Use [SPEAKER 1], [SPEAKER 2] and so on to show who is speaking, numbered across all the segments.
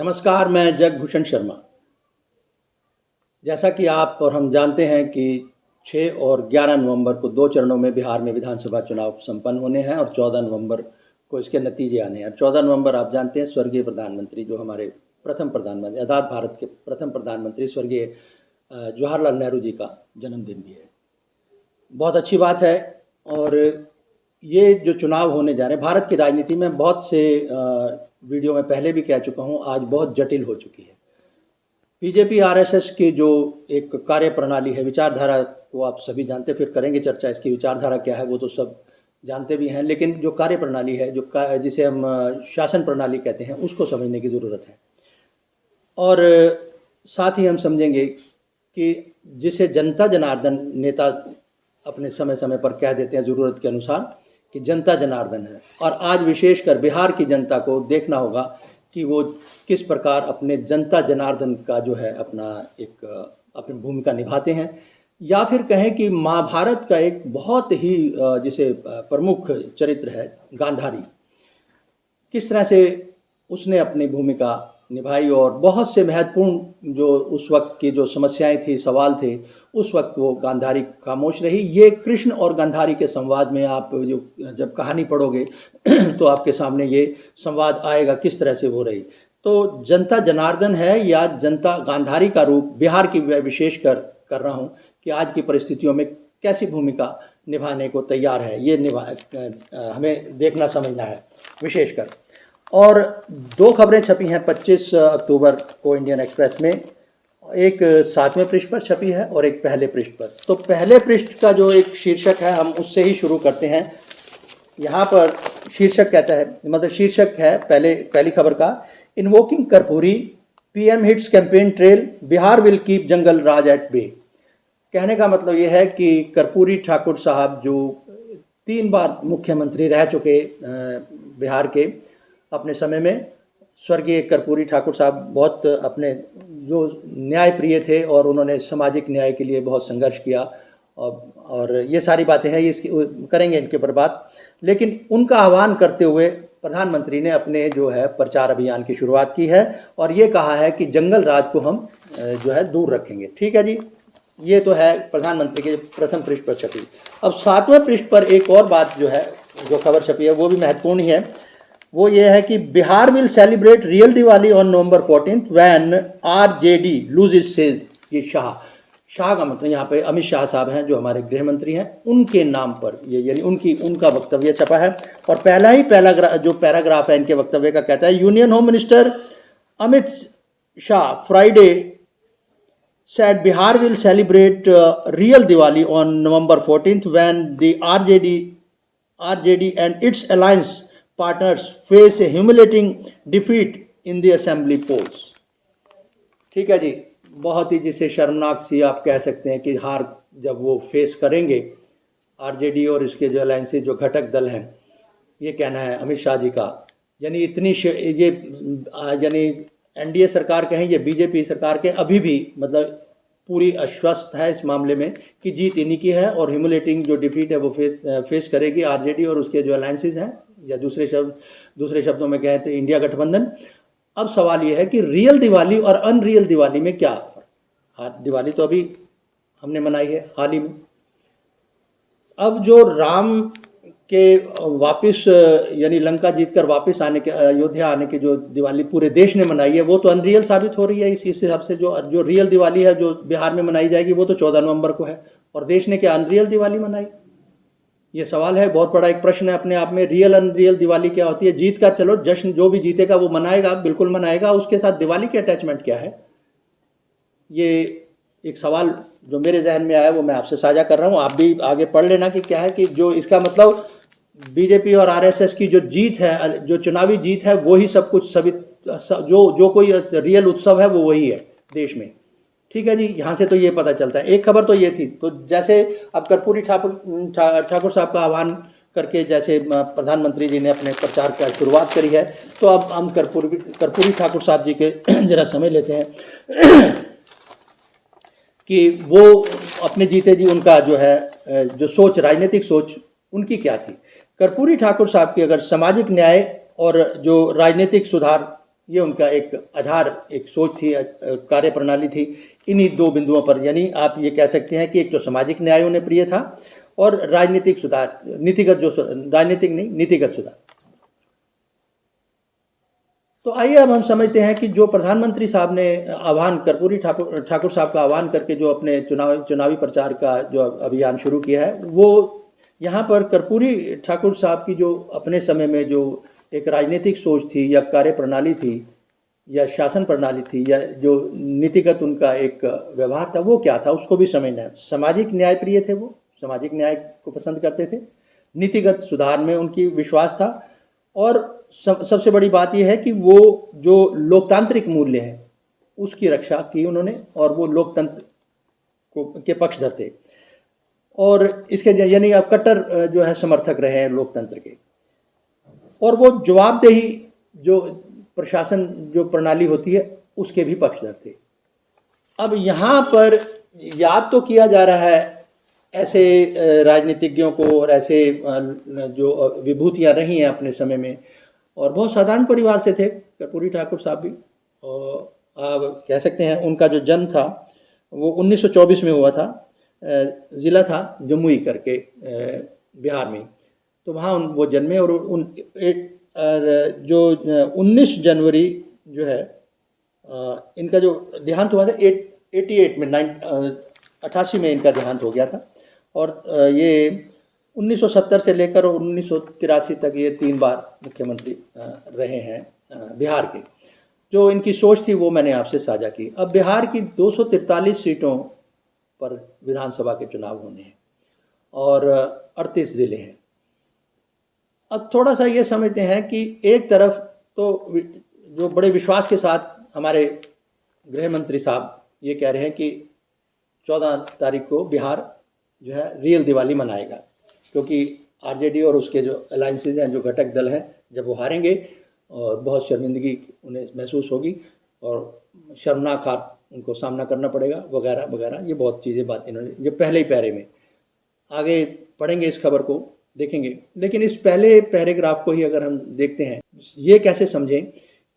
[SPEAKER 1] नमस्कार, मैं जगभूषण शर्मा। जैसा कि आप और हम जानते हैं कि 6 और 11 नवंबर को 2 चरणों में बिहार में विधानसभा चुनाव संपन्न होने हैं और 14 नवंबर को इसके नतीजे आने हैं। 14 नवंबर आप जानते हैं स्वर्गीय प्रधानमंत्री, जो हमारे प्रथम प्रधानमंत्री, आज़ाद भारत के प्रथम प्रधानमंत्री स्वर्गीय जवाहरलाल नेहरू जी का जन्मदिन भी है। बहुत अच्छी बात है। और ये जो चुनाव होने जा रहे हैं, भारत की राजनीति में बहुत से वीडियो में पहले भी कह चुका हूँ, आज बहुत जटिल हो चुकी है। बीजेपी आरएसएस की जो एक कार्य प्रणाली है, विचारधारा को आप सभी जानते, फिर करेंगे चर्चा इसकी विचारधारा क्या है, वो तो सब जानते भी हैं, लेकिन जो कार्य प्रणाली है, जिसे हम शासन प्रणाली कहते हैं, उसको समझने की ज़रूरत है। और साथ ही हम समझेंगे कि जिसे जनता जनार्दन नेता अपने समय समय पर कह देते हैं ज़रूरत के अनुसार कि जनता जनार्दन है, और आज विशेषकर बिहार की जनता को देखना होगा कि वो किस प्रकार अपने जनता जनार्दन का जो है अपनी भूमिका निभाते हैं, या फिर कहें कि महाभारत का एक बहुत ही जिसे प्रमुख चरित्र है गांधारी, किस तरह से उसने अपनी भूमिका निभाई और बहुत से महत्वपूर्ण जो उस वक्त की जो समस्याएं थी, सवाल थे, उस वक्त वो गांधारी खामोश रही। ये कृष्ण और गांधारी के संवाद में आप जो जब कहानी पढ़ोगे तो आपके सामने ये संवाद आएगा किस तरह से हो रही। तो जनता जनार्दन है या जनता गांधारी का रूप बिहार की विशेष कर रहा हूँ कि आज की परिस्थितियों में कैसी भूमिका निभाने को तैयार है, ये हमें देखना समझना है विशेषकर। और 2 खबरें छपी हैं 25 अक्टूबर को इंडियन एक्सप्रेस में, एक 7वें पृष्ठ पर छपी है और एक पहले पृष्ठ पर। तो पहले पृष्ठ का जो एक शीर्षक है, हम उससे ही शुरू करते हैं। यहाँ पर शीर्षक कहता है, मतलब शीर्षक है पहली खबर का, invoking Karpoori, PM hits campaign trail, Bihar will keep jungle raj at bay. कहने का मतलब ये है कि कर्पूरी ठाकुर साहब जो 3 बार मुख्यमंत्री रह चुके बिहार के अपने समय में, स्वर्गीय कर्पूरी ठाकुर साहब बहुत अपने जो न्याय प्रिय थे और उन्होंने सामाजिक न्याय के लिए बहुत संघर्ष किया, और ये सारी बातें हैं, ये करेंगे इनके पर बात। लेकिन उनका आह्वान करते हुए प्रधानमंत्री ने अपने जो है प्रचार अभियान की शुरुआत की है और ये कहा है कि जंगल राज को हम जो है दूर रखेंगे। ठीक है जी, ये तो है प्रधानमंत्री के प्रथम पृष्ठ पर छपी। अब 7वें पृष्ठ पर एक और बात जो खबर छपी है वो भी महत्वपूर्ण ही है। वो ये है कि Bihar will celebrate real Diwali on November 14 when RJD loses says. ये शाह का मतलब यहाँ पे अमित शाह साहब हैं जो हमारे गृह मंत्री हैं, उनके नाम पर ये यानी उनका वक्तव्य छपा है। और पहला जो पैराग्राफ है इनके वक्तव्य का कहता है, union home minister Amit Shah Friday said Bihar will celebrate real Diwali on November 14th when the RJD and its alliance partners face a humiliating defeat in the assembly polls। ठीक है जी, बहुत ही जिसे शर्मनाक सी आप कह सकते हैं कि हार जब वो फेस करेंगे आरजेडी और इसके जो अलायंस जो घटक दल हैं, ये कहना है अमित शाह जी का। यानी यानी एनडीए सरकार कहें या बीजेपी सरकार के अभी भी मतलब पूरी आश्वस्त है इस मामले में कि जीत इन्हीं की है और ह्यूमिलेटिंग जो डिफीट है वो फेस करेगी आरजेडी और उसके जो अलायंसेज हैं, या दूसरे शब्दों में कहें तो इंडिया गठबंधन। अब सवाल ये है कि रियल दिवाली और अनरियल दिवाली में क्या फर्क। दिवाली तो अभी हमने मनाई है हाल ही में। अब जो राम के वापस यानी लंका जीतकर वापस आने के, अयोध्या आने की जो दिवाली पूरे देश ने मनाई है, वो तो अनरियल साबित हो रही है। इस हिसाब से जो रियल दिवाली है जो बिहार में मनाई जाएगी वो तो 14 नवंबर को है, और देश ने क्या अनरियल दिवाली मनाई? ये सवाल है, बहुत बड़ा एक प्रश्न है अपने आप में। रियल अनरियल दिवाली क्या होती है? जीत का चलो जश्न जो भी जीतेगा वो मनाएगा, बिल्कुल मनाएगा, उसके साथ दिवाली की अटैचमेंट क्या है? ये एक सवाल जो मेरे जहन में आया वो मैं आपसे साझा कर रहा हूँ, आप भी आगे पढ़ लेना कि क्या है। कि जो इसका मतलब बीजेपी और आरएसएस की जो जीत है, जो चुनावी जीत है, वही सब कुछ सभी जो कोई रियल उत्सव है वो वही है देश में। ठीक है जी, यहाँ से तो ये पता चलता है। एक खबर तो ये थी। तो जैसे अब कर्पूरी ठाकुर साहब का आह्वान करके जैसे प्रधानमंत्री जी ने अपने प्रचार की शुरुआत करी है, तो अब हम कर्पूरी ठाकुर साहब जी के जरा समय लेते हैं कि वो अपने जीते जी उनका जो है जो सोच, राजनीतिक सोच उनकी क्या थी। कर्पूरी ठाकुर साहब की अगर सामाजिक न्याय और जो राजनीतिक सुधार ये उनका एक आधार, एक सोच थी, कार्यप्रणाली थी। इन्हीं दो बिंदुओं पर, यानी आप ये कह सकते हैं कि एक तो सामाजिक न्याय उन्हें प्रिय था और राजनीतिक सुधार, नीतिगत जो राजनीतिक नहीं, नीतिगत सुधार। तो आइए अब हम समझते हैं कि जो प्रधानमंत्री साहब ने आह्वान, कर्पूरी ठाकुर साहब का आह्वान करके जो अपने चुनावी प्रचार का जो अभियान शुरू किया है, वो यहाँ पर कर्पूरी ठाकुर साहब की जो अपने समय में जो एक राजनीतिक सोच थी या कार्यप्रणाली थी या शासन प्रणाली थी या जो नीतिगत उनका एक व्यवहार था, वो क्या था, उसको भी समझना है। सामाजिक न्याय प्रिय थे, वो सामाजिक न्याय को पसंद करते थे, नीतिगत सुधार में उनकी विश्वास था, और सबसे बड़ी बात यह है कि वो जो लोकतांत्रिक मूल्य है उसकी रक्षा की उन्होंने, और वो लोकतंत्र को के पक्षधर थे, और इसके यानी आप कट्टर जो है समर्थक रहे हैं लोकतंत्र के, और वो जवाबदेही जो प्रशासन जो प्रणाली होती है उसके भी पक्षधर थे। अब यहाँ पर याद तो किया जा रहा है ऐसे राजनीतिज्ञों को और ऐसे जो विभूतियाँ रही हैं अपने समय में, और बहुत साधारण परिवार से थे कर्पूरी ठाकुर साहब भी। और आप कह सकते हैं उनका जो जन्म था वो 1924 में हुआ था, ज़िला था जमुई करके बिहार में, तो वहाँ वो जन्मे, और जो 19 जनवरी जो है इनका जो देहांत हुआ था 88 में 88 में इनका देहांत हो गया था, और ये 1970 से लेकर 1983 तक ये 3 बार मुख्यमंत्री रहे हैं बिहार के। जो इनकी सोच थी वो मैंने आपसे साझा की। अब बिहार की 243 सीटों पर विधानसभा के चुनाव होने हैं और 38 ज़िले हैं। अब थोड़ा सा ये समझते हैं कि एक तरफ तो जो बड़े विश्वास के साथ हमारे गृह मंत्री साहब ये कह रहे हैं कि 14 तारीख को बिहार जो है रियल दिवाली मनाएगा, क्योंकि आरजेडी और उसके जो अलायंसेज हैं, जो घटक दल हैं, जब वो हारेंगे और बहुत शर्मिंदगी उन्हें महसूस होगी और शर्मनाक हार उनको सामना करना पड़ेगा वगैरह वगैरह, ये बहुत चीज़ें बात इन्होंने ये पहले ही पैरे में, आगे पढ़ेंगे इस खबर को देखेंगे। लेकिन इस पहले पैराग्राफ को ही अगर हम देखते हैं, ये कैसे समझें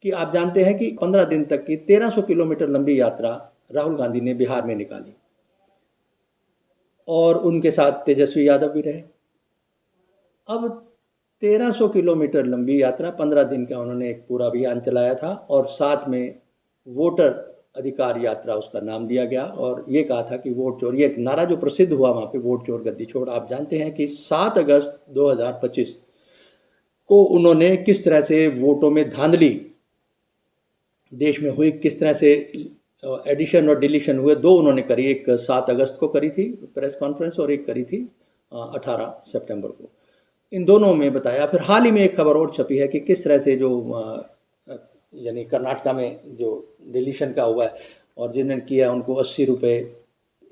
[SPEAKER 1] कि आप जानते हैं कि 15 दिन तक की 1300 किलोमीटर लंबी यात्रा राहुल गांधी ने बिहार में निकाली, और उनके साथ तेजस्वी यादव भी रहे। अब 1300 किलोमीटर लंबी यात्रा, 15 दिन का उन्होंने एक पूरा अभियान चलाया था, और साथ में वोटर अधिकार यात्रा उसका नाम दिया गया, और ये कहा था कि वोट चोर, ये एक नारा जो प्रसिद्ध हुआ वहाँ पे, वोट चोर गद्दी छोड़। आप जानते हैं कि 7 अगस्त 2025 को उन्होंने किस तरह से वोटों में धांधली देश में हुई, किस तरह से एडिशन और डिलीशन हुए, 2 उन्होंने करी। एक 7 अगस्त को करी थी प्रेस कॉन्फ्रेंस, और एक करी थी 18 सितंबर को। इन दोनों में बताया। फिर हाल ही में एक खबर और छपी है कि किस तरह से जो यानी कर्नाटका में जो डिलीशन का हुआ है, और जिन्होंने किया उनको 80 रुपये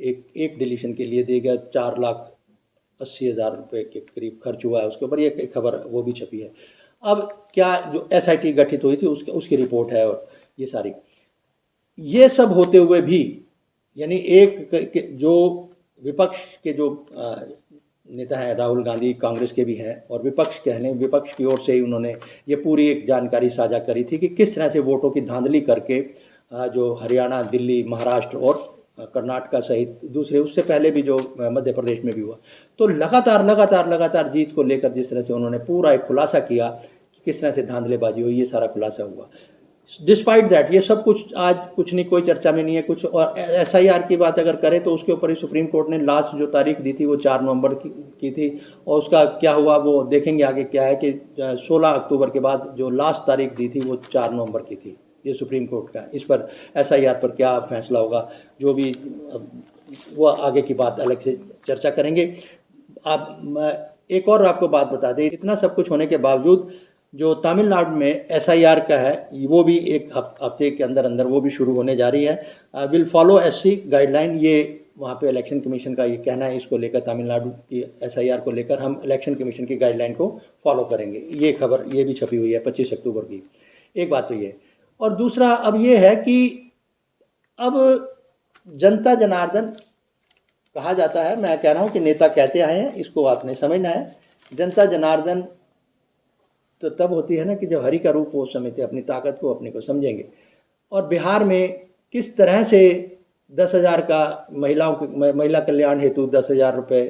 [SPEAKER 1] एक डिलीशन के लिए दिए गया, 4,80,000 रुपये के करीब खर्च हुआ है उसके ऊपर। ये खबर वो भी छपी है। अब क्या जो SIT गठित हुई थी उसकी रिपोर्ट है, और ये सारी, ये सब होते हुए भी, यानी एक जो विपक्ष के जो नेता हैं राहुल गांधी, कांग्रेस के भी हैं, और विपक्ष कह लें, विपक्ष की ओर से ही उन्होंने ये पूरी एक जानकारी साझा करी थी कि किस तरह से वोटों की धांधली करके जो हरियाणा, दिल्ली, महाराष्ट्र और कर्नाटका सहित दूसरे, उससे पहले भी जो मध्य प्रदेश में भी हुआ, तो लगातार जीत को लेकर जिस तरह से उन्होंने पूरा एक खुलासा किया कि किस तरह से धांधलेबाजी हुई, ये सारा खुलासा हुआ। डिस्पाइट दैट, ये सब कुछ आज कुछ नहीं, कोई चर्चा में नहीं है कुछ। और SIR की बात अगर करें तो उसके ऊपर ही सुप्रीम कोर्ट ने लास्ट जो तारीख दी थी वो 4 नवंबर की थी, और उसका क्या हुआ वो देखेंगे आगे। क्या है कि 16 अक्टूबर के बाद जो लास्ट तारीख दी थी वो 4 नवंबर की थी, ये सुप्रीम कोर्ट का। इस पर SIR पर क्या फैसला होगा, जो भी वो आगे की बात अलग से चर्चा करेंगे। आप एक और आपको बात बता दें, इतना सब कुछ होने के बावजूद जो तमिलनाडु में SIR का है, वो भी एक हफ्ते के अंदर अंदर वो भी शुरू होने जा रही है। विल फॉलो SC गाइडलाइन, ये वहाँ पे इलेक्शन कमीशन का ये कहना है। इसको लेकर तमिलनाडु की SIR को लेकर हम इलेक्शन कमीशन की गाइडलाइन को फॉलो करेंगे। ये खबर ये भी छपी हुई है 25 अक्टूबर की। एक बात तो ये, और दूसरा अब ये है कि अब जनता जनार्दन कहा जाता है, मैं कह रहा हूँ कि नेता कहते आए हैं, इसको आपने समझना है। जनता जनार्दन तो तब होती है ना कि जब हरि का रूप हो समिति अपनी ताकत को अपने को समझेंगे। और बिहार में किस तरह से 10,000 का महिला कल्याण हेतु 10,000 रुपये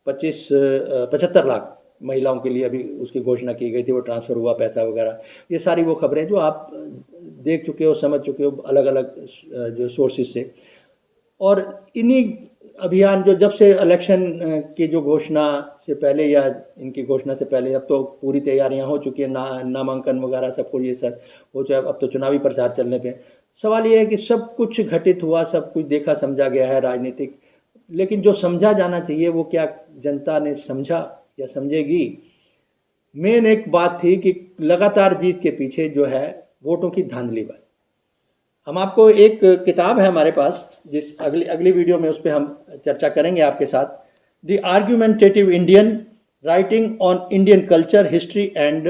[SPEAKER 1] 75 लाख महिलाओं के लिए अभी उसकी घोषणा की गई थी, वो ट्रांसफ़र हुआ पैसा वगैरह, ये सारी वो खबरें जो आप देख चुके हो, समझ चुके हो अलग अलग जो सोर्सेज से। और इन्हीं अभियान जो जब से इलेक्शन की जो घोषणा से पहले या इनकी घोषणा से पहले, अब तो पूरी तैयारियां हो चुकी है, नामांकन वगैरह सब कुछ ये सब हो चुका, अब तो चुनावी प्रचार चलने पे सवाल ये है कि सब कुछ घटित हुआ, सब कुछ देखा समझा गया है राजनीतिक, लेकिन जो समझा जाना चाहिए वो क्या जनता ने समझा या समझेगी। मेन एक बात थी कि लगातार जीत के पीछे जो है वोटों की धांधलीबाजी। हम आपको एक किताब है हमारे पास, जिस अगली वीडियो में उस पर हम चर्चा करेंगे आपके साथ, the argumentative Indian, writing on Indian culture, history and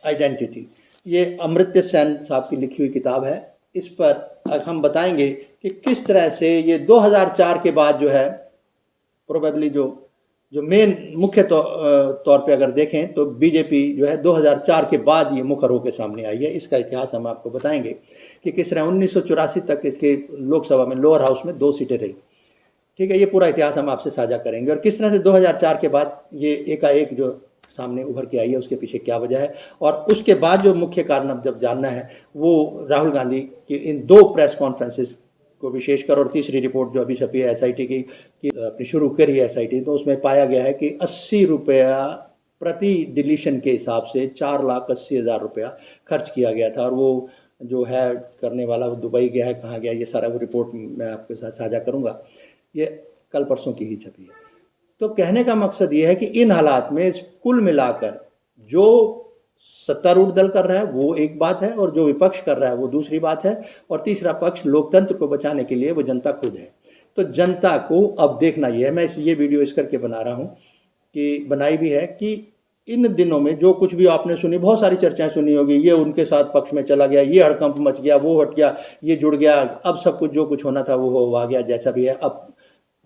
[SPEAKER 1] identity. ये अमर्त्य सेन साहब की लिखी हुई किताब है। इस पर हम बताएंगे कि किस तरह से ये 2004 के बाद जो है प्रोबेबली जो मेन मुख्य तौर पे अगर देखें तो बीजेपी जो है 2004 के बाद ये मुखर होकर सामने आई है। इसका इतिहास हम आपको बताएंगे कि किस तरह 1984 तक इसके लोकसभा में लोअर हाउस में 2 सीटें रही। ठीक है, ये पूरा इतिहास हम आपसे साझा करेंगे और किस तरह से 2004 के बाद ये एकाएक जो सामने उभर के आई है, उसके पीछे क्या वजह है। और उसके बाद जो मुख्य कारण अब जब जानना है वो राहुल गांधी की इन 2 प्रेस कॉन्फ्रेंसेस को विशेषकर, और तीसरी रिपोर्ट जो अभी छपी है एसआईटी की कि अपनी शुरू करी है एसआईटी, तो उसमें पाया गया है कि 80 रुपया प्रति डिलीशन के हिसाब से 4,80,000 रुपया खर्च किया गया था। और वो जो है करने वाला वो दुबई गया है, कहाँ गया, ये सारा वो रिपोर्ट मैं आपके साथ साझा करूँगा। ये कल परसों की ही छपी है। तो कहने का मकसद ये है कि इन हालात में कुल मिलाकर जो सत्तारूढ़ दल कर रहा है वो एक बात है और जो विपक्ष कर रहा है वो दूसरी बात है, और तीसरा पक्ष लोकतंत्र को बचाने के लिए वो जनता खुद है। तो जनता को अब देखना ये है, मैं ये वीडियो इस करके बना रहा हूँ कि बनाई भी है कि इन दिनों में जो कुछ भी आपने सुनी, बहुत सारी चर्चाएं सुनी होगी, ये उनके साथ पक्ष में चला गया, ये हड़कंप मच गया, वो हट गया, ये जुड़ गया, अब सब कुछ जो कुछ होना था वो आ गया, जैसा भी है अब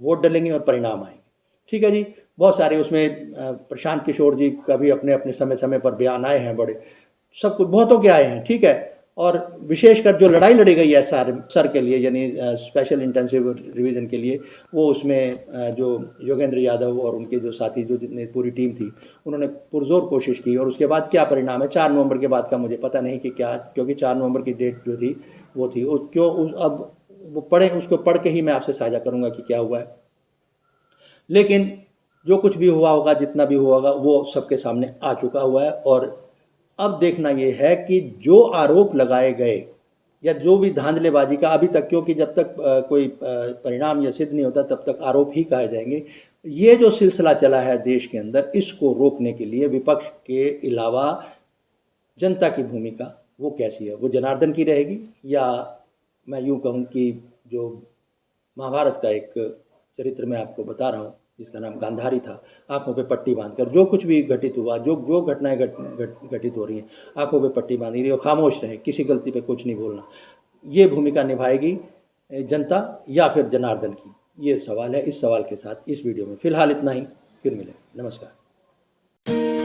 [SPEAKER 1] वोट डलेंगे और परिणाम आएंगे। ठीक है जी, बहुत सारे उसमें प्रशांत किशोर जी का भी अपने अपने समय समय पर बयान आए हैं, बड़े सब कुछ बहुतों के आए हैं। ठीक है, और विशेषकर जो लड़ाई लड़ी गई है सर के लिए, यानी स्पेशल इंटेंसिव रिवीजन के लिए, वो उसमें जो योगेंद्र यादव और उनके जो साथी जो जितने पूरी टीम थी उन्होंने पुरजोर कोशिश की। और उसके बाद क्या परिणाम है 4 नवंबर के बाद का मुझे पता नहीं कि क्या, क्योंकि 4 नवंबर की डेट जो थी वो थी क्यों, अब वो पढ़े, उसको पढ़ के ही मैं आपसे साझा करूँगा कि क्या हुआ है। लेकिन जो कुछ भी हुआ होगा, जितना भी हुआ होगा, वो सबके सामने आ चुका हुआ है। और अब देखना ये है कि जो आरोप लगाए गए या जो भी धांधलेबाजी का अभी तक, क्योंकि जब तक कोई परिणाम या सिद्ध नहीं होता तब तक आरोप ही कहे जाएंगे, ये जो सिलसिला चला है देश के अंदर, इसको रोकने के लिए विपक्ष के अलावा जनता की भूमिका वो कैसी है, वो जनार्दन की रहेगी, या मैं यूँ कहूँ कि जो महाभारत का एक चरित्र मैं आपको बता रहा हूँ जिसका नाम गांधारी था, आंखों पे पट्टी बांधकर जो कुछ भी घटित हुआ, जो घटनाएं घटित हो रही हैं, आंखों पे पट्टी बांधी रही और खामोश रहे, किसी गलती पे कुछ नहीं बोलना, ये भूमिका निभाएगी जनता या फिर जनार्दन की, ये सवाल है। इस सवाल के साथ इस वीडियो में फिलहाल इतना ही, फिर मिलें, नमस्कार।